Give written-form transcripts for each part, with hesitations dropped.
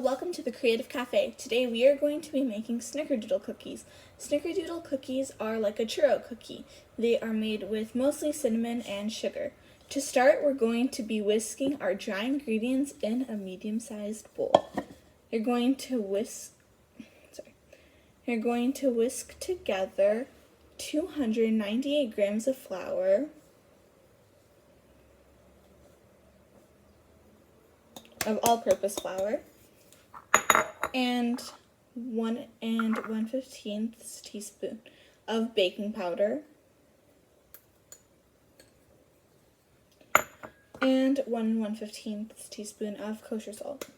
welcome to the Creative Cafe. Today we are going to be making Snickerdoodle cookies. Snickerdoodle cookies are like a churro cookie. They are made with mostly cinnamon and sugar. To start, we're going to be whisking our dry ingredients in a medium-sized bowl. You're going to whisk together 298 grams of flour, of all-purpose flour, and 1 1/15 teaspoon of baking powder, and 1 1/15 teaspoon of kosher salt.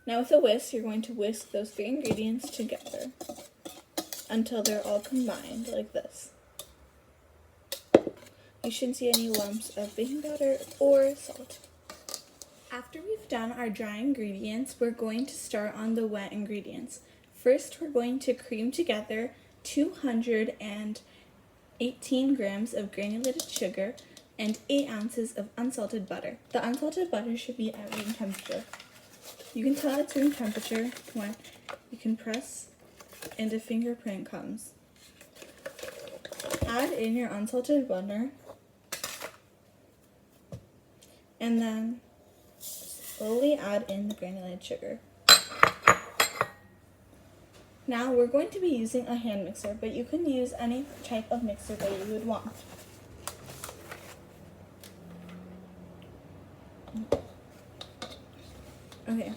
Now with a whisk, you're going to whisk those three ingredients together until they're all combined like this. You shouldn't see any lumps of baking powder or salt. After we've done our dry ingredients, we're going to start on the wet ingredients. First, we're going to cream together 218 grams of granulated sugar and 8 ounces of unsalted butter. The unsalted butter should be at room temperature. You can tell it's room temperature when you can press and a fingerprint comes. Add in your unsalted butter and then slowly add in the granulated sugar. Now we're going to be using a hand mixer, but you can use any type of mixer that you would want. Okay.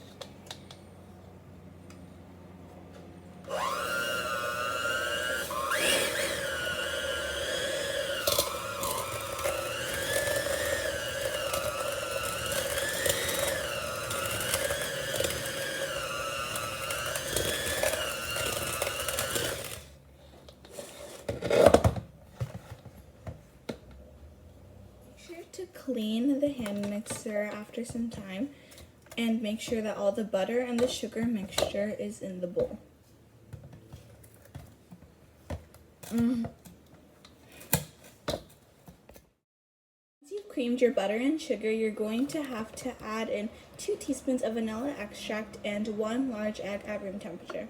To clean the hand mixer after some time and make sure that all the butter and the sugar mixture is in the bowl. Once you've creamed your butter and sugar, you're going to have to add in 2 teaspoons of vanilla extract and 1 large egg at room temperature.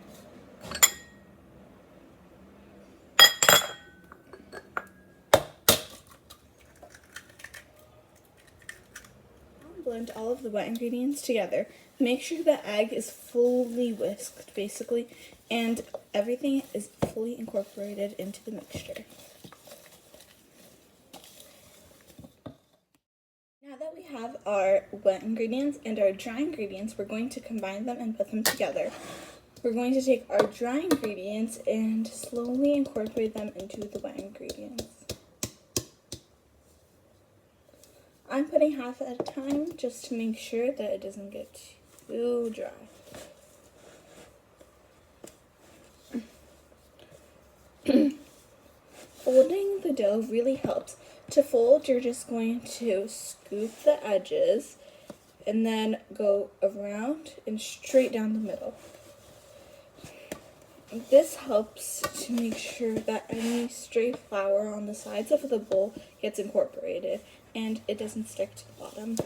Blend all of the wet ingredients together. Make sure the egg is fully whisked, basically, and everything is fully incorporated into the mixture. Now that we have our wet ingredients and our dry ingredients, we're going to combine them and put them together. We're going to take our dry ingredients and slowly incorporate them into the wet ingredients. I'm putting half at a time just to make sure that it doesn't get too dry. Folding the dough really helps. To fold, you're just going to scoop the edges and then go around and straight down the middle. This helps to make sure that any stray flour on the sides of the bowl gets incorporated and it doesn't stick to the bottom.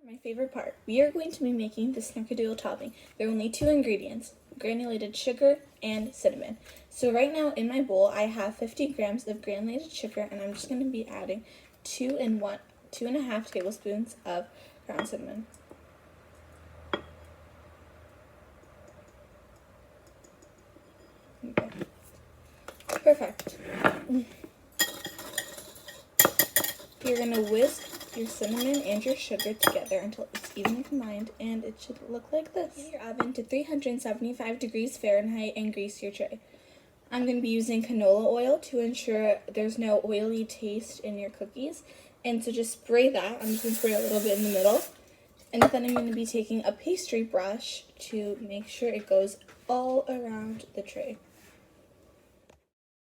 My favorite part, we are going to be making the Snickerdoodle topping. There are only 2 ingredients, granulated sugar and cinnamon. So right now in my bowl, I have 50 grams of granulated sugar, and I'm just going to be adding 2.5 tablespoons of ground cinnamon. Okay. Perfect. You're going to whisk your cinnamon and your sugar together until it's evenly combined, and it should look like this. Heat your oven to 375 degrees Fahrenheit and grease your tray. I'm going to be using canola oil to ensure there's no oily taste in your cookies. And so just spray that. I'm just going to spray a little bit in the middle. And then I'm going to be taking a pastry brush to make sure it goes all around the tray.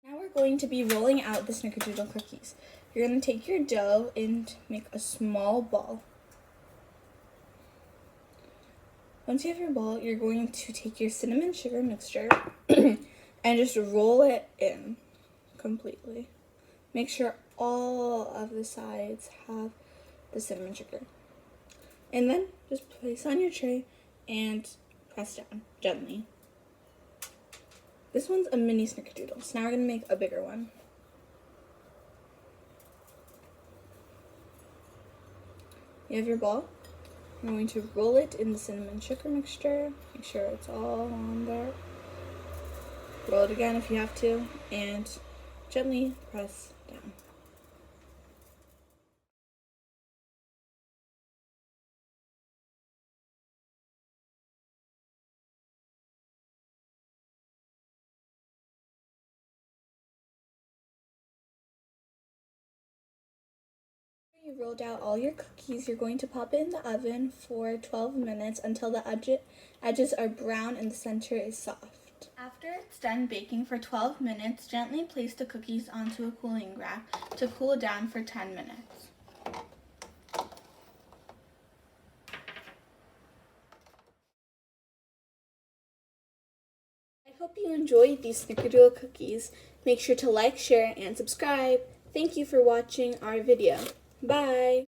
Now we're going to be rolling out the Snickerdoodle cookies. You're going to take your dough and make a small ball. Once you have your ball, you're going to take your cinnamon sugar mixture and just roll it in completely. Make sure all of the sides have the cinnamon sugar. And then just place on your tray and press down gently. This one's a mini Snickerdoodle, so now we're going to make a bigger one. You have your ball. You're going to roll it in the cinnamon sugar mixture. Make sure it's all on there. Roll it again if you have to, and gently press down. You rolled out all your cookies. You're going to pop it in the oven for 12 minutes until the edges are brown and the center is soft. After it's done baking for 12 minutes, gently place the cookies onto a cooling rack to cool down for 10 minutes. I hope you enjoyed these Snickerdoodle cookies. Make sure to like, share, and subscribe. Thank you for watching our video. Bye!